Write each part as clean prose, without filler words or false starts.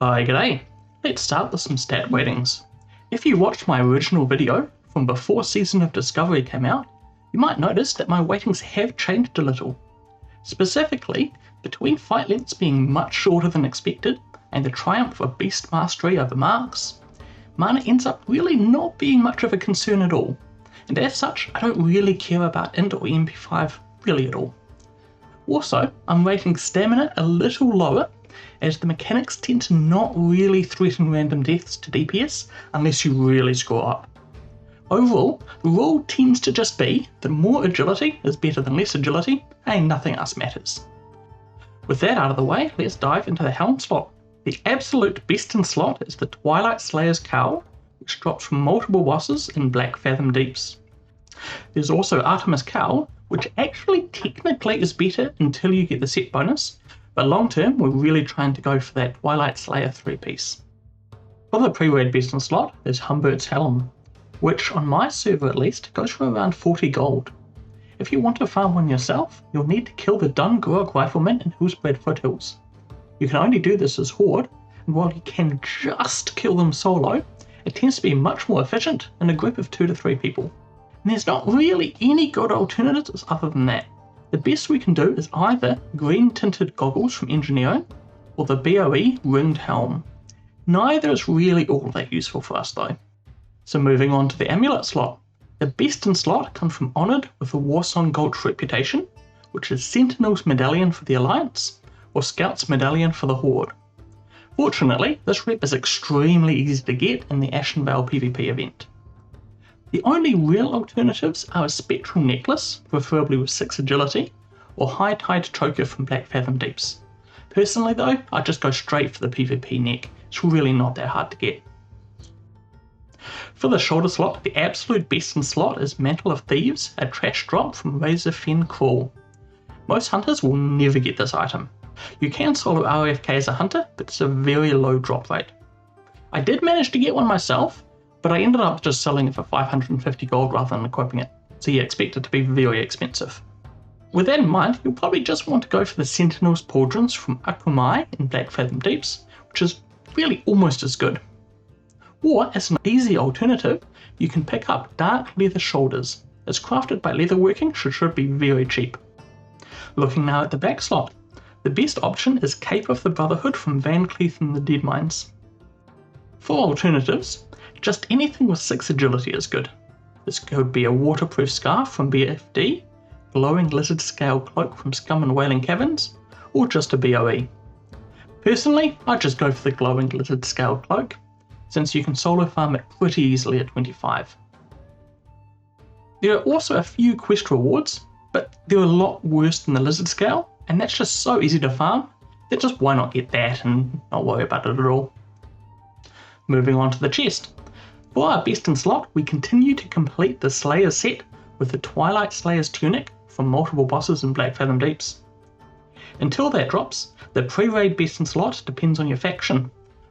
Hi, g'day. Let's start with some stat weightings. If you watched my original video from before Season of Discovery came out, you might notice that my weightings have changed a little. Specifically, between fight lengths being much shorter than expected and the triumph of beast mastery over marks, mana ends up really not being much of a concern at all, and as such I don't really care about int or MP5 really at all. Also, I'm rating stamina a little lower, as the mechanics tend to not really threaten random deaths to DPS unless you really screw up. Overall, the rule tends to just be that more agility is better than less agility, and nothing else matters. With that out of the way, let's dive into the Helm slot. The absolute best in slot is the Twilight Slayer's Cowl, which drops from multiple bosses in Black Fathom Deeps. There's also Artemis Cowl, which actually technically is better until you get the set bonus, but long term we're really trying to go for that Twilight Slayer 3-piece. For the pre-raid best in slot is Humbert's Helm, which on my server at least goes for around 40 gold. If you want to farm one yourself, you'll need to kill the Dungrog Rifleman in Hillspread Foothills. You can only do this as Horde, and while you can just kill them solo, it tends to be much more efficient in a group of 2 to 3 people. And there's not really any good alternatives other than that. The best we can do is either green tinted goggles from Engineering or the BOE ringed helm. Neither is really all that useful for us though. So moving on to the Amulet slot. The best in slot comes from Honoured with the Warsong Gulch reputation, which is Sentinel's Medallion for the Alliance or Scout's Medallion for the Horde. Fortunately, this rep is extremely easy to get in the Ashenvale PvP event. The only real alternatives are a Spectral Necklace, preferably with 6 agility, or High Tide Choker from Black Fathom Deeps. Personally though, I just go straight for the PvP neck, it's really not that hard to get. For the shoulder slot, the absolute best in slot is Mantle of Thieves, a trash drop from Razorfen Crawl. Most hunters will never get this item. You can solo RFK as a hunter, but it's a very low drop rate. I did manage to get one myself, but I ended up just selling it for 550 gold rather than equipping it, so you expect it to be very expensive. With that in mind, you'll probably just want to go for the Sentinel's Pauldrons from Akromai in Black Fathom Deeps, which is really almost as good. Or, as an easy alternative, you can pick up Dark Leather Shoulders. It's crafted by leatherworking, so should be very cheap. Looking now at the back slot, the best option is Cape of the Brotherhood from Van Cleef and the Deadmines. For alternatives, just anything with 6 agility is good. This could be a waterproof scarf from BFD, glowing lizard scale cloak from Scum and Wailing Caverns, or just a BOE. Personally, I just go for the glowing lizard scale cloak, since you can solo farm it pretty easily at 25. There are also a few quest rewards, but they're a lot worse than the lizard scale, and that's just so easy to farm that just why not get that and not worry about it at all. Moving on to the chest. For our best in slot, we continue to complete the Slayer set with the Twilight Slayer's Tunic from multiple bosses in Black Fathom Deeps. Until that drops, the pre-raid best in slot depends on your faction.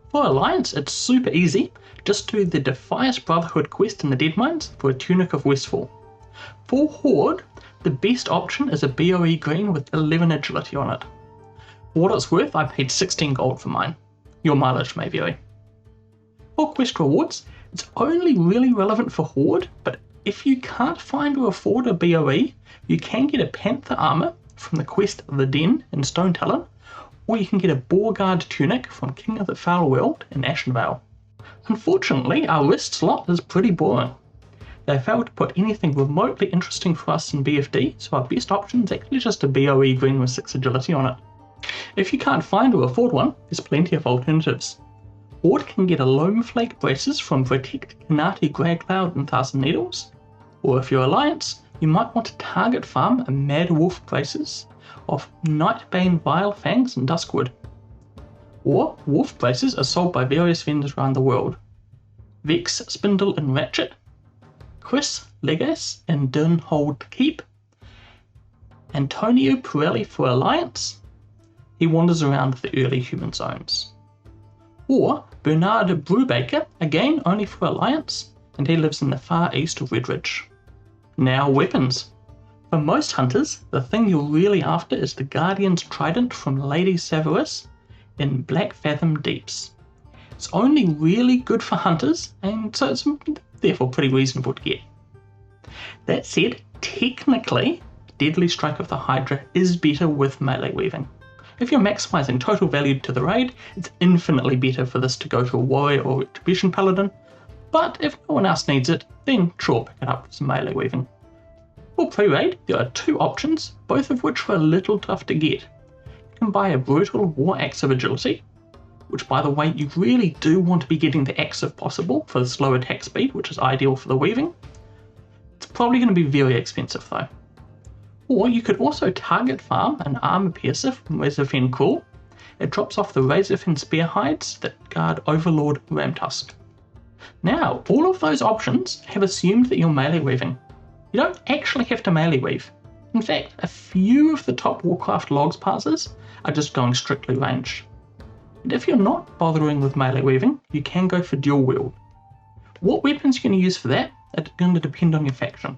For Alliance, it's super easy, just do the Defias Brotherhood quest in the Deadmines for a Tunic of Westfall. For Horde, the best option is a BOE green with 11 agility on it. For what it's worth, I paid 16 gold for mine. Your mileage may vary. For quest rewards, it's only really relevant for Horde, but if you can't find or afford a BOE, you can get a Panther armor from the quest of the Den in Stone Talon, or you can get a Boarguard tunic from King of the Foul World in Ashenvale. Unfortunately, our wrist slot is pretty boring. They failed to put anything remotely interesting for us in BFD, so our best option is actually just a BOE green with 6 agility on it. If you can't find or afford one, there's plenty of alternatives. Horde can get a Loam Flake braces from Protect, Kanati, Grey Cloud and Thousand Needles, or if you're Alliance, you might want to target farm a Mad Wolf braces of Nightbane Vile Fangs and Duskwood. Or wolf braces are sold by various vendors around the world. Vex, Spindle and Ratchet, Chris Legas and Durnhold Keep, Antonio Pirelli for Alliance, he wanders around the early human zones. Or Bernard Brubaker, again only for Alliance, and he lives in the far east of Redridge. Now weapons. For most hunters, the thing you're really after is the Guardian's Trident from Lady Severus, in Black Fathom Deeps. It's only really good for hunters, and so it's therefore pretty reasonable to get. That said, technically, Deadly Strike of the Hydra is better with melee weaving. If you're maximising total value to the raid, it's infinitely better for this to go to a warrior or retribution paladin, but if no one else needs it, then sure, pick it up with some melee weaving. For pre-raid, there are two options, both of which are a little tough to get. You can buy a brutal War Axe of Agility, which by the way you really do want to be getting the axe if possible for the slow attack speed, which is ideal for the weaving. It's probably going to be very expensive though. Or you could also target farm an Armor Piercer from Razorfen Crawl. It drops off the Razorfen Spear Hides that guard Overlord Ramtusk. Now, all of those options have assumed that you're melee weaving. You don't actually have to melee weave. In fact, a few of the top Warcraft logs passes are just going strictly ranged. And if you're not bothering with melee weaving, you can go for dual wield. What weapons you're going to use for that are going to depend on your faction.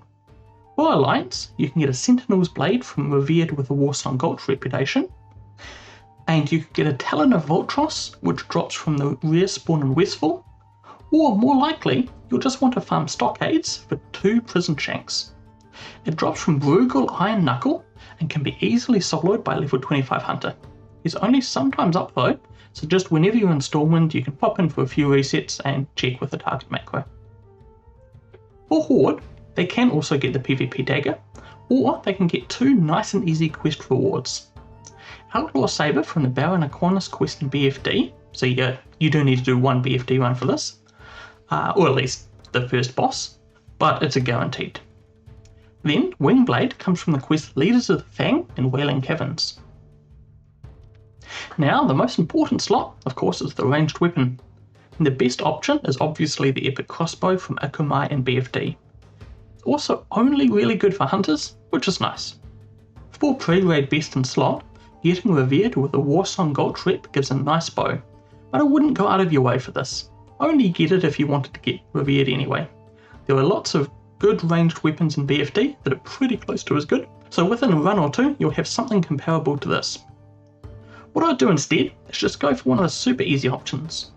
For Alliance, you can get a Sentinel's Blade from Revered with a Warsong Gulch reputation, and you can get a Talon of Voltros, which drops from the rare spawn in Westfall, or more likely, you'll just want to farm Stockades for 2 Prison Shanks. It drops from Brugal Iron Knuckle and can be easily soloed by level 25 Hunter. He's only sometimes up though, so just whenever you're in Stormwind you can pop in for a few resets and check with the target macro. For Horde, they can also get the PvP Dagger, or they can get 2 nice and easy quest rewards. Outlaw Saber from the Baron Aquinas quest in BFD, so you do need to do 1 BFD run for this, or at least the first boss, but it's a guaranteed. Then Wingblade comes from the quest Leaders of the Fang in Wailing Caverns. Now the most important slot, of course, is the ranged weapon. And the best option is obviously the Epic Crossbow from Akumai in BFD. It's also only really good for hunters, which is nice. For pre-raid best in slot, getting Revered with a Warsong Gulch rep gives a nice bow, but I wouldn't go out of your way for this. Only get it if you wanted to get Revered anyway. There are lots of good ranged weapons in BFD that are pretty close to as good, so within a run or two you'll have something comparable to this. What I'd do instead is just go for one of the super easy options.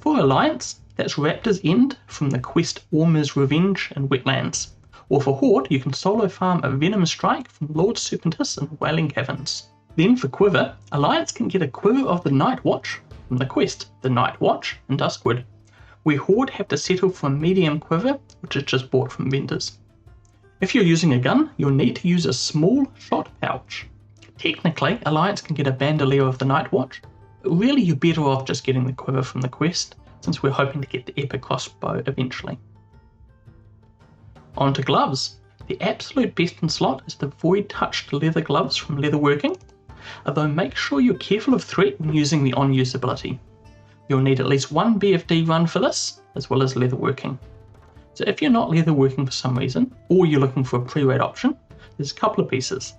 For Alliance, that's Raptor's End from the quest Orm's Revenge in Wetlands, or for Horde you can solo farm a Venom Strike from Lord Serpentis in Wailing Caverns. Then for Quiver, Alliance can get a Quiver of the Night Watch from the quest The Night Watch in Duskwood, where Horde have to settle for a medium quiver which is just bought from vendors. If you're using a gun, you'll need to use a small shot pouch. Technically, Alliance can get a Bandolier of the Night Watch, but really you're better off just getting the quiver from the quest, since we're hoping to get the Epic Crossbow eventually. On to gloves. The absolute best in slot is the Void Touched leather gloves from Leatherworking, although make sure you're careful of threat when using the on-use ability. You'll need at least 1 BFD run for this, as well as leatherworking. So if you're not leatherworking for some reason, or you're looking for a pre-raid option, there's a couple of pieces.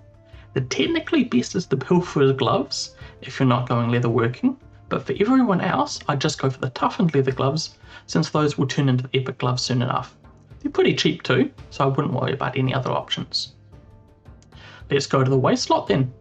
The technically best is the Pilferer's gloves, if you're not going leatherworking, but for everyone else, I'd just go for the toughened leather gloves, since those will turn into the epic gloves soon enough. They're pretty cheap too, so I wouldn't worry about any other options. Let's go to the waist slot then.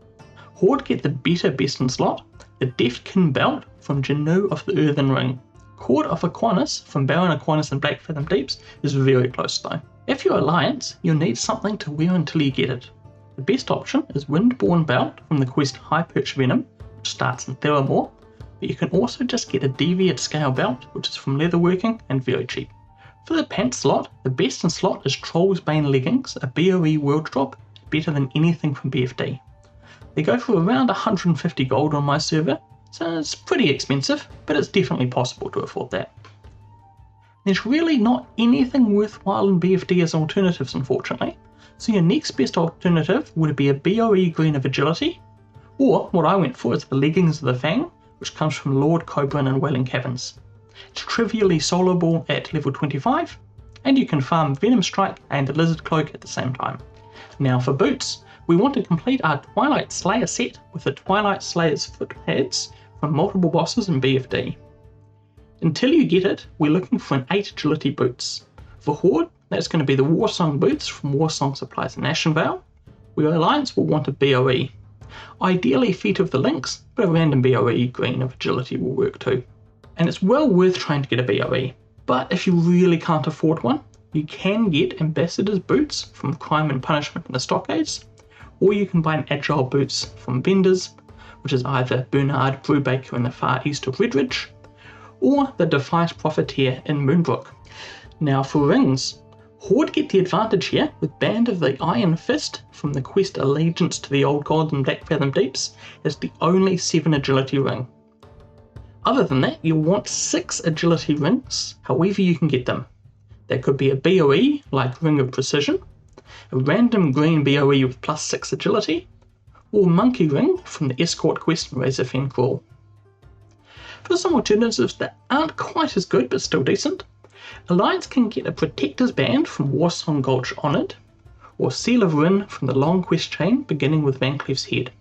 Horde get the better best in slot, the Deftkin belt from Janu of the Earthen Ring. Cord of Aquinas from Baron Aquinas and Black Fathom Deeps is very close though. If you're Alliance, you'll need something to wear until you get it. The best option is Windborn belt from the quest High Perch Venom, which starts in Theramore, but you can also just get a Deviated Scale belt, which is from Leatherworking and very cheap. For the pants slot, the best in slot is Troll's Bane leggings, a BOE world drop, better than anything from BFD. They go for around 150 gold on my server, so it's pretty expensive, but it's definitely possible to afford that. There's really not anything worthwhile in BFD as alternatives unfortunately, so your next best alternative would be a BOE Green of Agility, or what I went for is the Leggings of the Fang, which comes from Lord Cobran and Wailing Caverns. It's trivially soloable at level 25, and you can farm Venom Strike and a Lizard Cloak at the same time. Now for boots, we want to complete our Twilight Slayer set with the Twilight Slayer's foot pads from multiple bosses in BFD. Until you get it, we're looking for an 8 agility boots. For Horde, that's going to be the Warsong boots from Warsong Supplies in Ashenvale, where Alliance will want a BOE. Ideally Feet of the Lynx, but a random BOE green of agility will work too. And it's well worth trying to get a BOE, but if you really can't afford one, you can get Ambassador's Boots from Crime and Punishment in the Stockades, or you can buy an Agile Boots from vendors, which is either Bernard Brubaker in the far east of Redridge, or the Defiant Profiteer in Moonbrook. Now for rings, Horde get the advantage here with Band of the Iron Fist from the quest Allegiance to the Old Gods in Blackfathom Deeps as the only 7 agility ring. Other than that, you'll want 6 agility rings, however you can get them. There could be a BOE like Ring of Precision, a random green BOE with plus 6 agility, or Monkey Ring from the Escort quest in Razorfen Crawl. For some alternatives that aren't quite as good but still decent, Alliance can get a Protector's Band from Warsong Gulch Honoured, or Seal of Rin from the Long Quest chain beginning with Van Cleef's Head.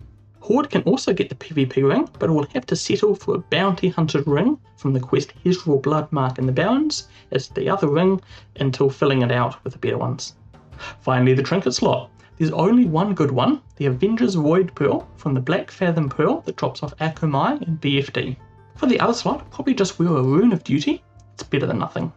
Horde can also get the PvP ring, but will have to settle for a Bounty Hunter ring from the quest Hezral Bloodmark in the Barrens as the other ring until filling it out with the better ones. Finally, the Trinket slot. There's only one good one, the Avenger's Void Pearl from the Black Fathom Pearl that drops off Akumai and BFD. For the other slot, probably just wear a Rune of Duty, it's better than nothing.